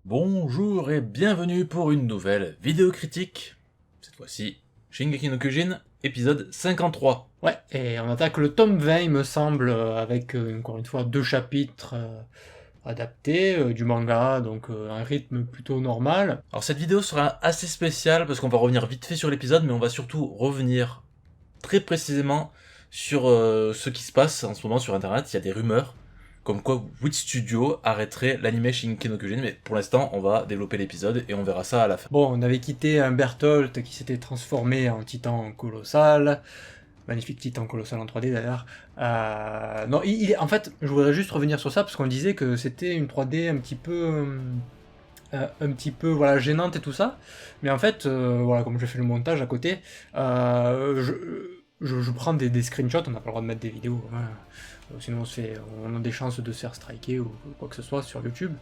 Bonjour et bienvenue pour une nouvelle vidéo critique. Cette fois-ci, Shingeki no Kyojin, épisode 53. Ouais, et on attaque le tome 20, il me semble, avec encore une fois 2 chapitres adaptés du manga, donc un rythme plutôt normal. Alors cette vidéo sera assez spéciale parce qu'on va revenir vite fait sur l'épisode, mais on va surtout revenir très précisément sur ce qui se passe en ce moment sur internet. Il y a des rumeurs comme quoi Wit Studio arrêterait l'anime Shingeki no Kyojin, mais pour l'instant on va développer l'épisode et on verra ça à la fin. Bon, on avait quitté un Bertholdt qui s'était transformé en titan colossal, magnifique titan colossal en 3D d'ailleurs. Non, en fait, je voudrais juste revenir sur ça parce qu'on disait que c'était une 3D un petit peu voilà, gênante et tout ça. Mais en fait, voilà, comme je fais le montage à côté, je prends des screenshots, on n'a pas le droit de mettre des vidéos, hein. Sinon on a des chances de se faire striker ou quoi que ce soit sur YouTube.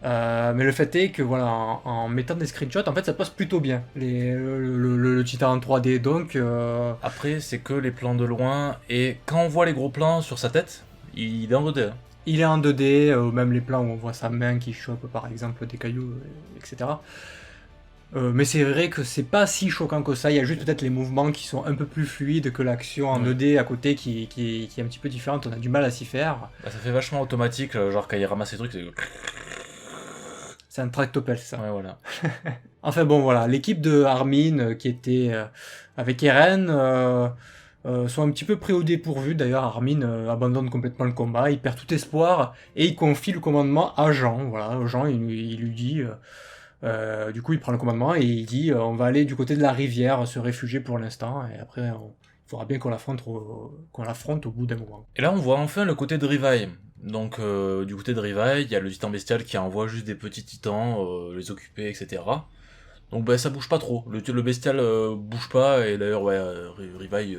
Mais le fait est que voilà, en mettant des screenshots, en fait ça passe plutôt bien, le Titan en 3D, donc... Après, c'est que les plans de loin, et quand on voit les gros plans sur sa tête, il est en 2D. Il est en 2D, même les plans où on voit sa main qui chope par exemple des cailloux, etc. Mais c'est vrai que c'est pas si choquant que ça, il y a juste peut-être les mouvements qui sont un peu plus fluides que l'action en 2D à côté qui est un petit peu différente, on a du mal à s'y faire. Bah, ça fait vachement automatique, genre quand il ramasse les trucs, c'est... C'est un tractopelle ça. Ouais, voilà. Enfin bon voilà, l'équipe de Armin qui était avec Eren sont un petit peu pris au dépourvu. D'ailleurs Armin abandonne complètement le combat, il perd tout espoir et il confie le commandement à Jean. Voilà, Jean il lui dit... du coup, il prend le commandement et il dit on va aller du côté de la rivière, se réfugier pour l'instant, et après, il faudra bien qu'on l'affronte au bout d'un moment. Et là, on voit enfin le côté de Rivai. Donc, du côté de Rivai, il y a le titan bestial qui envoie juste des petits titans, les occuper, etc. Donc, bah, ça bouge pas trop. Le bestial bouge pas, et d'ailleurs, ouais, Rivai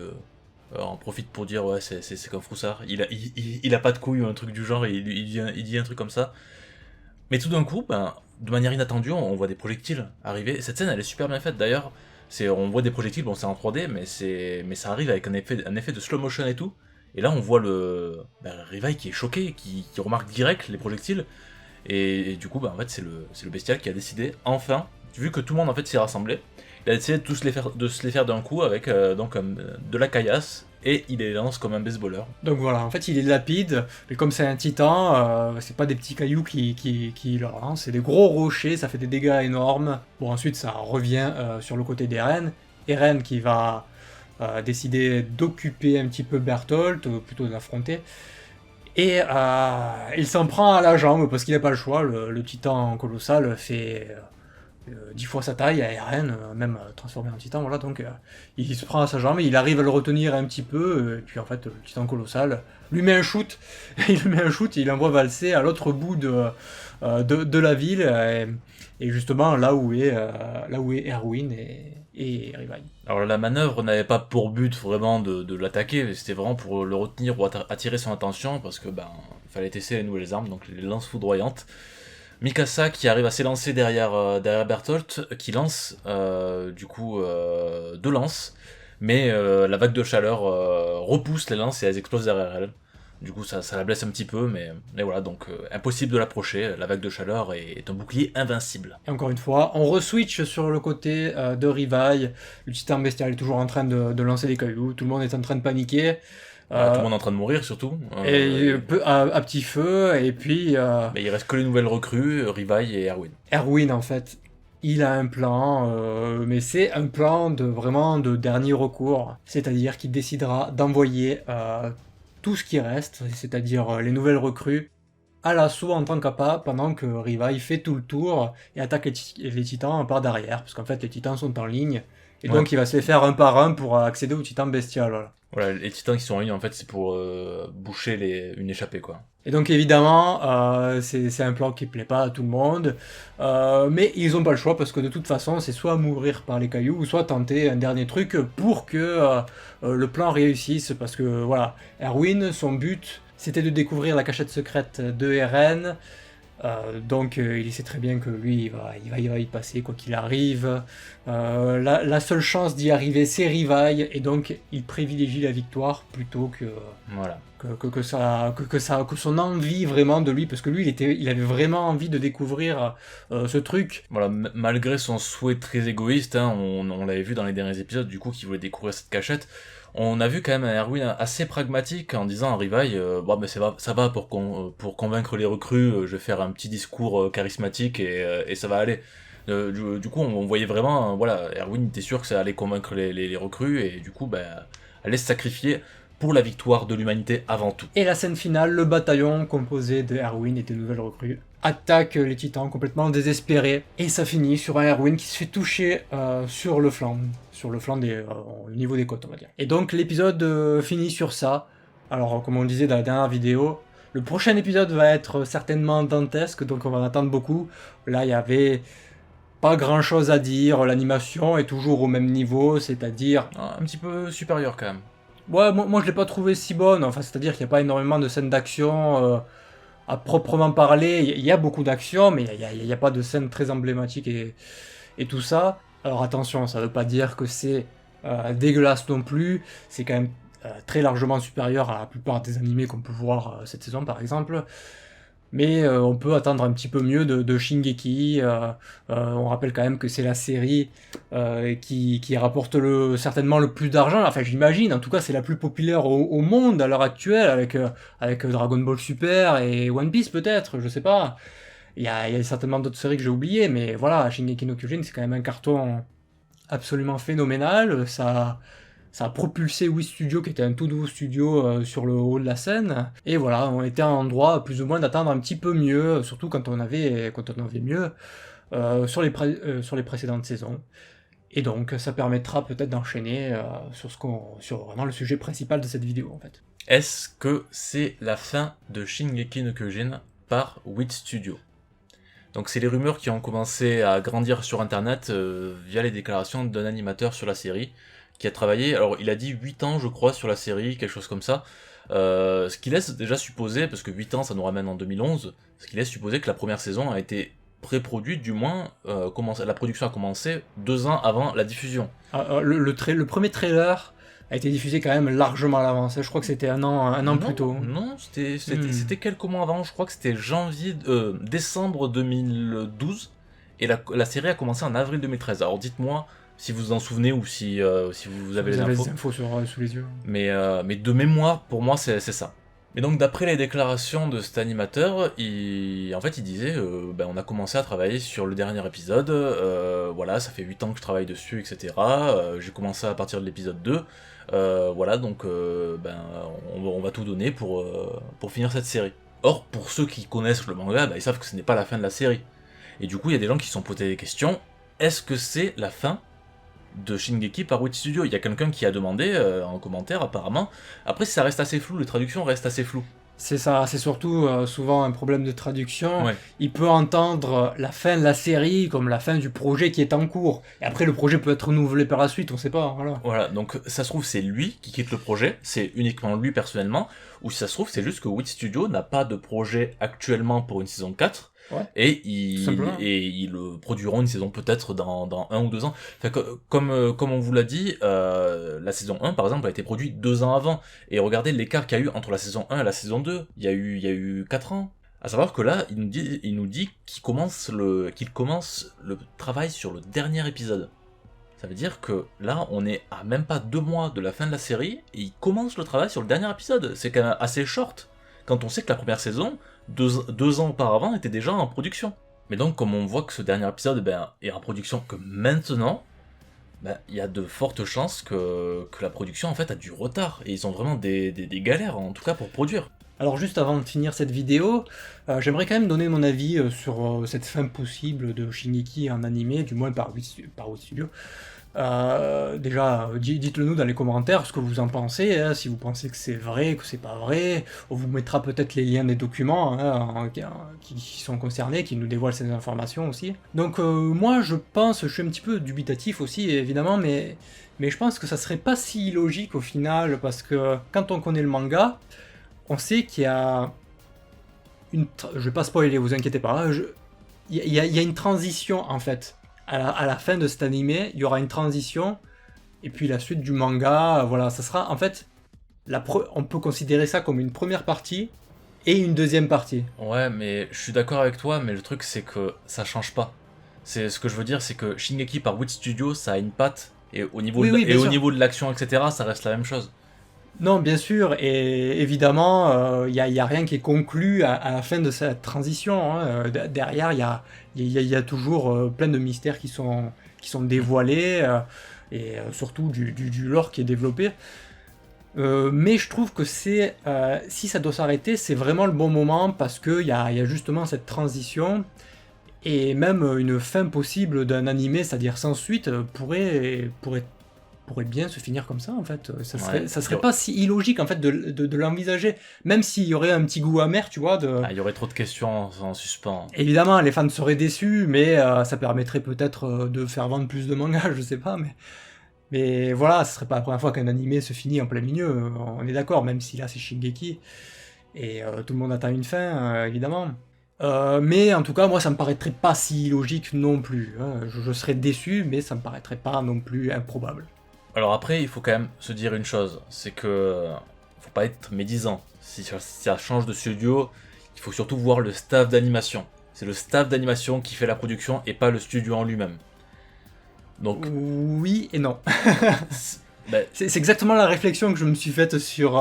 en profite pour dire, ouais, c'est comme Froussard. Il a pas de couilles ou un truc du genre, et il dit un truc comme ça. Mais tout d'un coup, ben, de manière inattendue, on voit des projectiles arriver. Cette scène, elle est super bien faite d'ailleurs. On voit des projectiles, bon, c'est en 3D, mais ça arrive avec un effet de slow motion et tout. Et là, on voit Rivai qui est choqué, qui remarque direct les projectiles. Et du coup, ben, en fait, c'est le bestial qui a décidé, enfin, vu que tout le monde en fait s'est rassemblé, il a décidé de se les faire d'un coup avec de la caillasse, et il les lance comme un baseballeur. Donc voilà, en fait, il est lapide, mais comme c'est un titan, c'est pas des petits cailloux qui le lancent, c'est des gros rochers, ça fait des dégâts énormes. Bon, ensuite, ça revient sur le côté d'Eren. Eren qui va décider d'occuper un petit peu Bertholdt, plutôt de l'affronter. Et il s'en prend à la jambe parce qu'il n'a pas le choix. Le titan colossal fait 10 fois sa taille à Eren, même transformé en titan. Voilà, donc il se prend à sa jambe, et il arrive à le retenir un petit peu. Et puis en fait, le titan colossal lui met un shoot. Il l'envoie valser à l'autre bout de la ville. Et justement, là où est Erwin et Rivai. Alors la manœuvre n'avait pas pour but vraiment de l'attaquer, c'était vraiment pour le retenir ou attirer son attention, parce que ben il fallait tester les nouvelles armes, donc les lances foudroyantes. Mikasa qui arrive à s'élancer derrière Bertholdt, qui lance deux lances, mais la vague de chaleur repousse les lances et elles explosent derrière elle. Du coup ça la blesse un petit peu, mais voilà, donc impossible de l'approcher, la vague de chaleur est un bouclier invincible. Et encore une fois, on re-switch sur le côté de Rivai. Le titan bestial est toujours en train de lancer des cailloux, tout le monde est en train de paniquer. Tout le monde est en train de mourir surtout. Et à petit feu, et puis... Mais il reste que les nouvelles recrues, Rivai et Erwin. Erwin, en fait, il a un plan, mais c'est un plan vraiment de dernier recours. C'est-à-dire qu'il décidera d'envoyer tout ce qui reste, c'est-à-dire les nouvelles recrues, à l'assaut en tant qu'appât, pendant que Rivai fait tout le tour et attaque les titans par derrière, parce qu'en fait les titans sont en ligne, et donc il va se les faire un par un pour accéder au titan bestial. Voilà. Voilà, les titans qui sont en ligne, en fait, c'est pour boucher une échappée, quoi. Et donc évidemment, c'est un plan qui plaît pas à tout le monde, mais ils ont pas le choix parce que de toute façon, c'est soit mourir par les cailloux ou soit tenter un dernier truc pour que le plan réussisse. Parce que voilà, Erwin, son but, c'était de découvrir la cachette secrète de Eren, Donc il sait très bien que lui il va y passer quoi qu'il arrive. La seule chance d'y arriver c'est Rivaille, et donc il privilégie la victoire plutôt que Voilà. que son envie vraiment de lui, parce que lui il avait vraiment envie de découvrir ce truc. Voilà, malgré son souhait très égoïste, hein, on l'avait vu dans les derniers épisodes, du coup, qu'il voulait découvrir cette cachette. On a vu quand même un Erwin assez pragmatique en disant à Rivaille, bon, mais ça va pour convaincre les recrues, je vais faire un petit discours charismatique et ça va aller. Du coup, on voyait vraiment, voilà, Erwin était sûr que ça allait convaincre les recrues, et du coup, ben, allait se sacrifier pour la victoire de l'humanité avant tout. Et la scène finale, le bataillon composé de Erwin et de nouvelles recrues attaque les titans complètement désespérés, et ça finit sur un Erwin qui se fait toucher sur le flanc au niveau des côtes, on va dire. Et donc l'épisode finit sur ça. Alors comme on le disait dans la dernière vidéo, le prochain épisode va être certainement dantesque, donc on va en attendre beaucoup. Là il y avait pas grand chose à dire, l'animation est toujours au même niveau, c'est-à-dire Un petit peu supérieur quand même. ouais, moi je l'ai pas trouvé si bonne, enfin c'est-à-dire qu'il n'y a pas énormément de scènes d'action à proprement parler. Il y a beaucoup d'action, mais il n'y a pas de scènes très emblématiques et tout ça. Alors attention, ça veut pas dire que c'est dégueulasse non plus, c'est quand même très largement supérieur à la plupart des animés qu'on peut voir cette saison par exemple. Mais on peut attendre un petit peu mieux de Shingeki. On rappelle quand même que c'est la série qui rapporte certainement le plus d'argent. Enfin, j'imagine. En tout cas, c'est la plus populaire au monde à l'heure actuelle, avec Dragon Ball Super et One Piece peut-être. Je sais pas. Il y a certainement d'autres séries que j'ai oubliées, mais voilà, Shingeki no Kyojin, c'est quand même un carton absolument phénoménal. Ça a propulsé Wii Studio, qui était un tout nouveau studio, sur le haut de la scène. Et voilà, on était en droit plus ou moins d'attendre un petit peu mieux, surtout quand on avait mieux sur les précédentes saisons. Et donc ça permettra peut-être d'enchaîner sur vraiment le sujet principal de cette vidéo en fait. Est-ce que c'est la fin de Shingeki no Kyojin par Wit Studio? Donc c'est les rumeurs qui ont commencé à grandir sur internet via les déclarations d'un animateur sur la série, qui a travaillé, alors il a dit 8 ans je crois sur la série, quelque chose comme ça, ce qui laisse déjà supposer, parce que 8 ans ça nous ramène en 2011, ce qui laisse supposer que la première saison a été pré-produite, du moins la production a commencé 2 ans avant la diffusion. Le premier trailer a été diffusé quand même largement à l'avance, je crois que c'était un an plus tôt. Non, c'était quelques mois avant, je crois que c'était décembre 2012, et la série a commencé en avril 2013, alors dites-moi si vous vous en souvenez ou si vous avez les infos sous les yeux. Mais de mémoire, pour moi, c'est ça. Mais donc, d'après les déclarations de cet animateur, il disait on a commencé à travailler sur le dernier épisode, voilà, ça fait 8 ans que je travaille dessus, etc. J'ai commencé à partir de l'épisode 2, voilà, donc on va tout donner pour finir cette série. Or, pour ceux qui connaissent le manga, ils savent que ce n'est pas la fin de la série. Et du coup, il y a des gens qui se sont posés des questions, est-ce que c'est la fin de Shingeki par Wit Studio? Il y a quelqu'un qui a demandé en commentaire apparemment. Après ça reste assez flou, les traductions restent assez floues. C'est ça, c'est surtout souvent un problème de traduction. Ouais. Il peut entendre la fin de la série comme la fin du projet qui est en cours. Et après le projet peut être renouvelé par la suite, on sait pas. Voilà, donc ça se trouve c'est lui qui quitte le projet, c'est uniquement lui personnellement, ou si ça se trouve c'est juste que Wit Studio n'a pas de projet actuellement pour une saison 4. Ouais. Et ils produiront une saison peut-être dans 1 ou 2 ans. Enfin, comme on vous l'a dit, la saison 1 par exemple a été produite 2 ans avant. Et regardez l'écart qu'il y a eu entre la saison 1 et la saison 2. Il y a eu 4 ans. À savoir que là, il nous dit qu'il commence le travail sur le dernier épisode. Ça veut dire que là, on est à même pas 2 mois de la fin de la série, et il commence le travail sur le dernier épisode. C'est quand même assez short, quand on sait que la première saison, 2 ans auparavant, était déjà en production. Mais donc, comme on voit que ce dernier épisode est en production que maintenant, il y a de fortes chances que la production en fait a du retard, et ils ont vraiment des galères, en tout cas pour produire. Alors juste avant de finir cette vidéo, j'aimerais quand même donner mon avis sur cette fin possible de Shingeki en animé, du moins par Wit Studio. Déjà, dites-le nous dans les commentaires ce que vous en pensez, hein, si vous pensez que c'est vrai, que c'est pas vrai. On vous mettra peut-être les liens des documents qui sont concernés, qui nous dévoilent ces informations aussi. Donc moi je suis un petit peu dubitatif aussi évidemment, mais je pense que ça serait pas si illogique au final, parce que quand on connaît le manga, on sait qu'il y a je vais pas spoiler, vous inquiétez pas. Il y a une transition en fait. À la fin de cet animé, il y aura une transition. Et puis la suite du manga, voilà, ça sera en fait. On peut considérer ça comme une première partie et une deuxième partie. Ouais, mais je suis d'accord avec toi, mais le truc c'est que ça change pas. C'est ce que je veux dire, c'est que Shingeki par Wit Studio, ça a une patte, et au niveau Oui, de, oui, et bien au sûr. niveau de l'action, etc., ça reste la même chose. Non, bien sûr, et évidemment, il y a rien qui est conclu à la fin de cette transition, hein. Derrière, il y a toujours plein de mystères qui sont dévoilés, et surtout du lore qui est développé. Mais je trouve que si ça doit s'arrêter, c'est vraiment le bon moment parce qu'il y a justement cette transition et même une fin possible d'un animé, c'est-à-dire sans suite, pourrait bien se finir comme ça en fait. Ouais. Ça serait pas si illogique en fait de l'envisager, même s'il y aurait un petit goût amer, tu vois. Il y aurait trop de questions en suspens. Évidemment, les fans seraient déçus, mais ça permettrait peut-être de faire vendre plus de mangas, je sais pas, mais voilà, ce serait pas la première fois qu'un animé se finit en plein milieu, on est d'accord, même si là c'est Shingeki, et tout le monde attend une fin, évidemment. Mais en tout cas, moi ça me paraîtrait pas si logique non plus, hein. Je serais déçu, mais ça me paraîtrait pas non plus improbable. Alors après, il faut quand même se dire une chose, c'est que faut pas être médisant. Si ça change de studio, il faut surtout voir le staff d'animation. C'est le staff d'animation qui fait la production et pas le studio en lui-même. Donc, Oui et non. ben, C'est exactement la réflexion que je me suis faite sur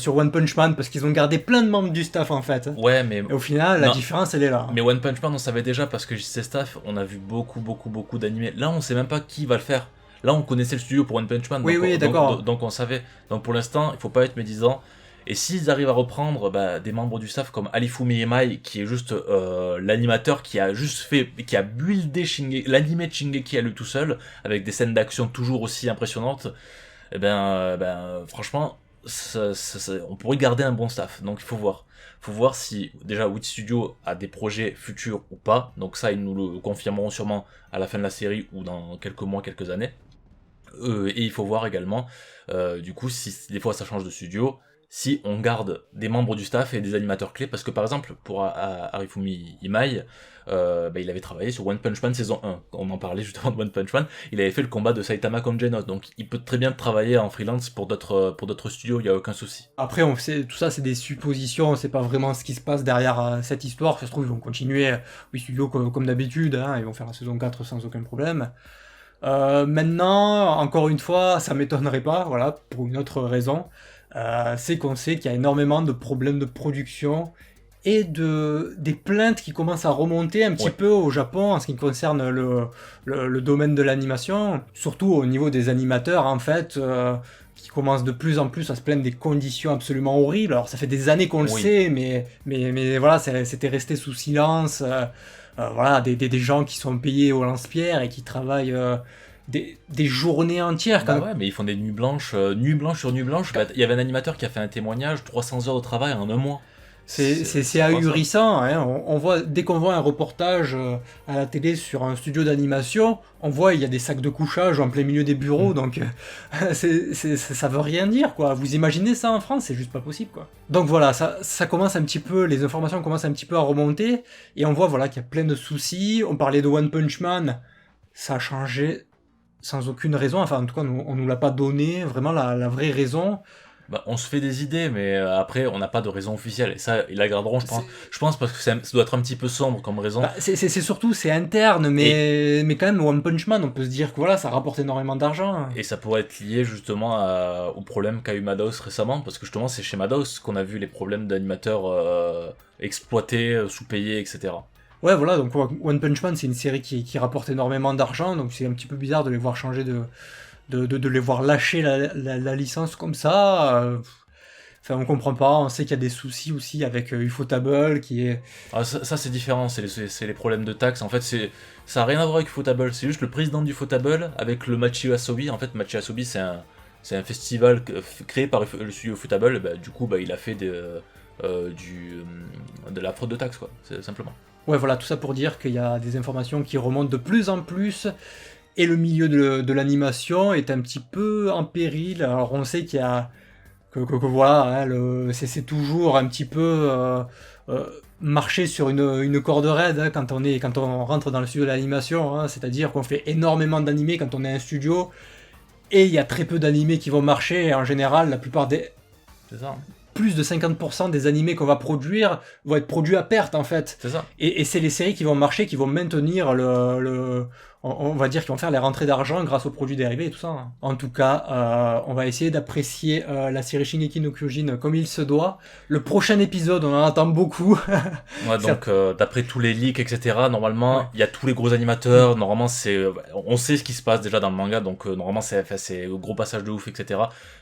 One Punch Man, parce qu'ils ont gardé plein de membres du staff en fait. ouais, mais Et au final, la non, différence elle est là. mais One Punch Man, on savait déjà parce que JC Staff, on a vu beaucoup d'animés. Là, on sait même pas qui va le faire. Là, on connaissait le studio pour One Punch Man, Oui, donc, oui, d'accord. donc on savait. Donc pour l'instant, il faut pas être médisant. Et s'ils arrivent à reprendre des membres du staff comme Alifumi Imai, qui est juste l'animateur qui a juste fait, qui a buildé l'animé de Shingeki à lui tout seul, avec des scènes d'action toujours aussi impressionnantes, franchement, on pourrait garder un bon staff. Donc il faut voir. Faut voir si déjà Wit Studio a des projets futurs ou pas. Donc ça, ils nous le confirmeront sûrement à la fin de la série ou dans quelques mois, quelques années. Et il faut voir également, du coup, si des fois ça change de studio, si on garde des membres du staff et des animateurs clés, parce que par exemple, pour Arifumi Imai, il avait travaillé sur One Punch Man saison 1, on en parlait justement de One Punch Man, il avait fait le combat de Saitama contre Genos, donc il peut très bien travailler en freelance pour d'autres studios, il n'y a aucun souci. Après, on sait, tout ça, c'est des suppositions, on sait pas vraiment ce qui se passe derrière cette histoire. Ça se trouve, ils vont continuer, oui, studio comme d'habitude, hein, ils vont faire la saison 4 sans aucun problème. Maintenant, encore une fois, ça m'étonnerait pas, voilà, pour une autre raison. C'est qu'on sait qu'il y a énormément de problèmes de production et des plaintes qui commencent à remonter un petit peu au Japon en ce qui concerne le domaine de l'animation, surtout au niveau des animateurs en fait, qui commencent de plus en plus à se plaindre des conditions absolument horribles. Alors ça fait des années qu'on le sait, mais voilà, c'était resté sous silence. Voilà, des gens qui sont payés au lance-pierre et qui travaillent des journées entières. Bah ouais, mais ils font des nuits blanches sur nuit blanche. Il y avait un animateur qui a fait un témoignage, 300 heures de travail en un mois. C'est ahurissant, hein. On voit, dès qu'on voit un reportage à la télé sur un studio d'animation, on voit il y a des sacs de couchage en plein milieu des bureaux, donc ça veut rien dire, quoi. Vous imaginez ça en France, c'est juste pas possible, quoi. Donc voilà, ça commence un petit peu, les informations commencent un petit peu à remonter, et on voit voilà qu'il y a plein de soucis. On parlait de One Punch Man, ça a changé sans aucune raison, enfin en tout cas on nous l'a pas donné vraiment la vraie raison. On se fait des idées, mais après, on n'a pas de raison officielle. Et ça, ils la garderont, je pense. Je pense parce que ça doit être un petit peu sombre comme raison. C'est surtout, c'est interne, mais quand même, One Punch Man, on peut se dire que voilà, ça rapporte énormément d'argent. Et ça pourrait être lié justement au problème qu'a eu Madhouse récemment, parce que justement, c'est chez Madhouse qu'on a vu les problèmes d'animateurs exploités, sous-payés, etc. Ouais, voilà, donc One Punch Man, c'est une série qui rapporte énormément d'argent, donc c'est un petit peu bizarre de les voir changer de les voir lâcher la licence comme ça. Enfin, on comprend pas, on sait qu'il y a des soucis aussi avec Ufotable qui est... Ah, ça c'est différent, c'est les problèmes de taxes. En fait, ça n'a rien à voir avec Ufotable, c'est juste le président d'Ufotable avec le Machi Asobi. En fait, Machi Asobi, c'est un festival créé par le studio Ufotable. Du coup, il a fait de la fraude de taxes, quoi, c'est simplement. Ouais, voilà, tout ça pour dire qu'il y a des informations qui remontent de plus en plus. Et le milieu de l'animation est un petit peu en péril. Alors on sait qu'il y a, que voilà, hein, c'est toujours un petit peu marcher sur une corde raide hein, quand on rentre dans le studio de l'animation, hein, c'est-à-dire qu'on fait énormément d'animés quand on est un studio, et il y a très peu d'animés qui vont marcher, et en général, la plupart des... C'est ça. Plus de 50% des animés qu'on va produire vont être produits à perte en fait. C'est ça. Et c'est les séries qui vont marcher, qui vont maintenir on va dire, qui vont faire les rentrées d'argent grâce aux produits dérivés et tout ça. Hein. En tout cas, on va essayer d'apprécier la série Shingeki no Kyojin comme il se doit. Le prochain épisode, on en attend beaucoup. Ouais, donc d'après tous les leaks, etc., normalement, il Ouais. y a tous les gros animateurs, normalement, on sait ce qui se passe déjà dans le manga, donc normalement, c'est gros passage de ouf, etc.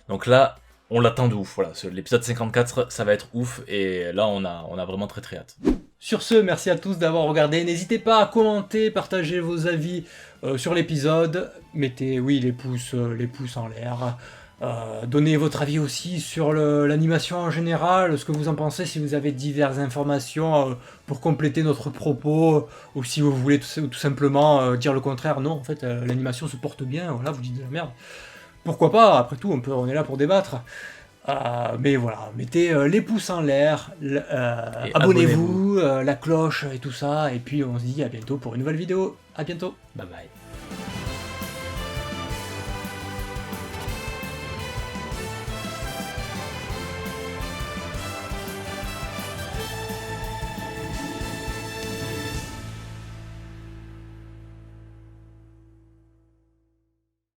Donc là, on l'attend de ouf, voilà. L'épisode 54, ça va être ouf, et là, on a vraiment très très hâte. Sur ce, merci à tous d'avoir regardé. N'hésitez pas à commenter, partager vos avis sur l'épisode. Mettez, oui, les pouces en l'air. Donnez votre avis aussi sur l'animation en général, ce que vous en pensez, si vous avez diverses informations pour compléter notre propos, ou si vous voulez tout simplement dire le contraire. Non, en fait, l'animation se porte bien, voilà, vous dites de la merde. Pourquoi pas, après tout, on est là pour débattre. Mais voilà, mettez les pouces en l'air, abonnez-vous, la cloche et tout ça, et puis on se dit à bientôt pour une nouvelle vidéo. À bientôt. Bye bye.